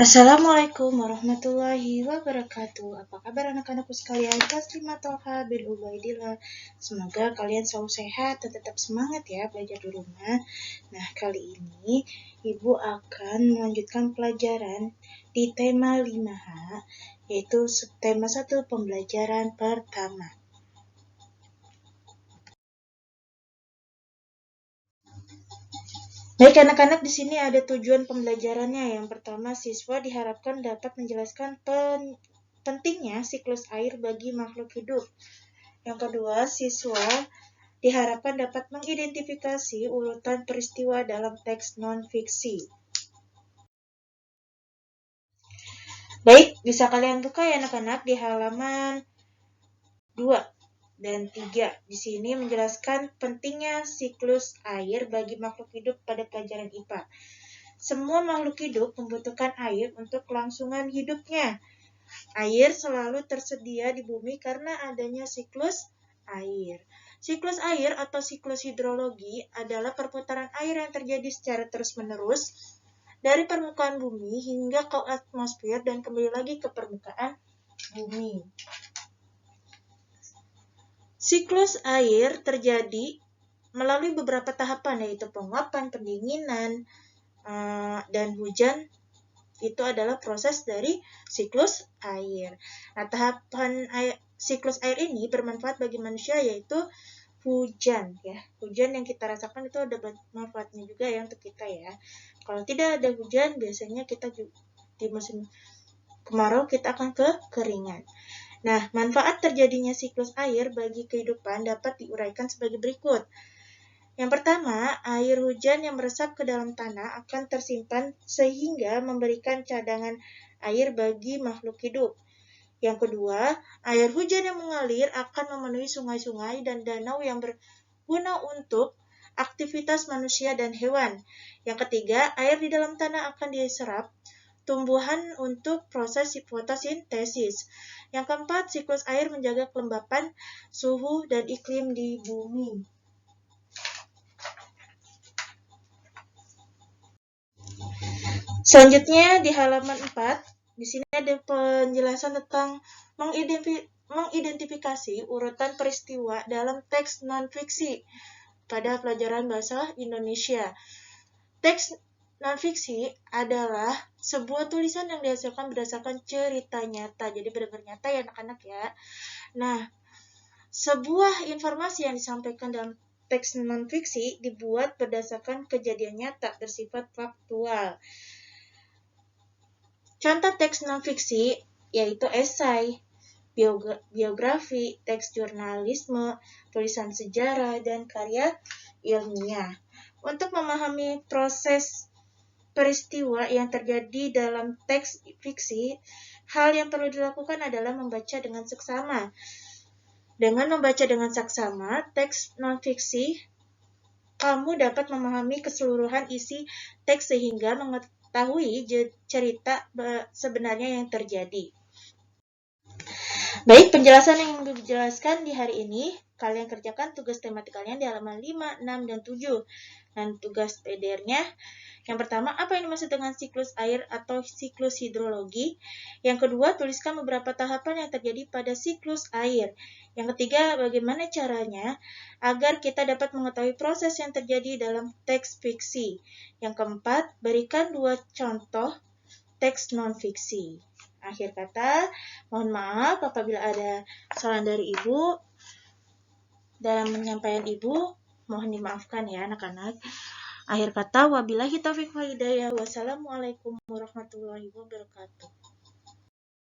Assalamualaikum warahmatullahi wabarakatuh. Apa kabar anak-anakku sekalian? Taslimah Toha bin Ubaidillah. Semoga kalian selalu sehat dan tetap semangat ya belajar di rumah. Nah, kali ini Ibu akan melanjutkan pelajaran di tema 5H, yaitu tema 1 pembelajaran pertama. Baik anak-anak, di sini ada tujuan pembelajarannya. Yang pertama, siswa diharapkan dapat menjelaskan pentingnya siklus air bagi makhluk hidup. Yang kedua, siswa diharapkan dapat mengidentifikasi urutan peristiwa dalam teks non-fiksi. Baik, bisa kalian buka ya anak-anak di halaman 2 dan 3. Di sini menjelaskan pentingnya siklus air bagi makhluk hidup pada pelajaran IPA. Semua makhluk hidup membutuhkan air untuk kelangsungan hidupnya. Air selalu tersedia di bumi karena adanya siklus air. Siklus air atau siklus hidrologi adalah perputaran air yang terjadi secara terus-menerus dari permukaan bumi hingga ke atmosfer dan kembali lagi ke permukaan bumi. Siklus air terjadi melalui beberapa tahapan, yaitu penguapan, pendinginan, dan hujan. Itu adalah proses dari siklus air. Nah, tahapan siklus air ini bermanfaat bagi manusia, yaitu hujan ya. Hujan yang kita rasakan itu ada manfaatnya juga ya untuk kita ya. Kalau tidak ada hujan, biasanya kita di musim kemarau kita akan kekeringan. Nah, manfaat terjadinya siklus air bagi kehidupan dapat diuraikan sebagai berikut. Yang pertama, air hujan yang meresap ke dalam tanah akan tersimpan sehingga memberikan cadangan air bagi makhluk hidup. Yang kedua, air hujan yang mengalir akan memenuhi sungai-sungai dan danau yang berguna untuk aktivitas manusia dan hewan. Yang ketiga, air di dalam tanah akan diserap tumbuhan untuk proses fotosintesis. Yang keempat, siklus air menjaga kelembapan, suhu, dan iklim di bumi. Selanjutnya di halaman 4, di sini ada penjelasan tentang mengidentifikasi urutan peristiwa dalam teks non-fiksi pada pelajaran bahasa Indonesia. Teks non-fiksi adalah sebuah tulisan yang dihasilkan berdasarkan cerita nyata. Jadi benar-benar nyata ya anak-anak ya. Nah, sebuah informasi yang disampaikan dalam teks non-fiksi dibuat berdasarkan kejadian nyata bersifat faktual. Contoh teks non-fiksi yaitu esai, biografi, teks jurnalisme, tulisan sejarah, dan karya ilmiah. Untuk memahami proses peristiwa yang terjadi dalam teks fiksi, hal yang perlu dilakukan adalah membaca dengan seksama. Dengan membaca dengan seksama teks non-fiksi, kamu dapat memahami keseluruhan isi teks sehingga mengetahui cerita sebenarnya yang terjadi. Baik, penjelasan yang dijelaskan di hari ini, kalian kerjakan tugas tematik kalian di halaman 5, 6, dan 7. Dan tugas PDR-nya, yang pertama, apa yang dimaksud dengan siklus air atau siklus hidrologi? Yang kedua, tuliskan beberapa tahapan yang terjadi pada siklus air. Yang ketiga, bagaimana caranya agar kita dapat mengetahui proses yang terjadi dalam teks fiksi. Yang keempat, berikan 2 contoh teks non-fiksi. Akhir kata, mohon maaf apabila ada kesalahan dari Ibu dalam penyampaian Ibu, mohon dimaafkan ya anak-anak. Akhir kata, wabillahi taufiq wal hidayah. Wassalamualaikum warahmatullahi wabarakatuh.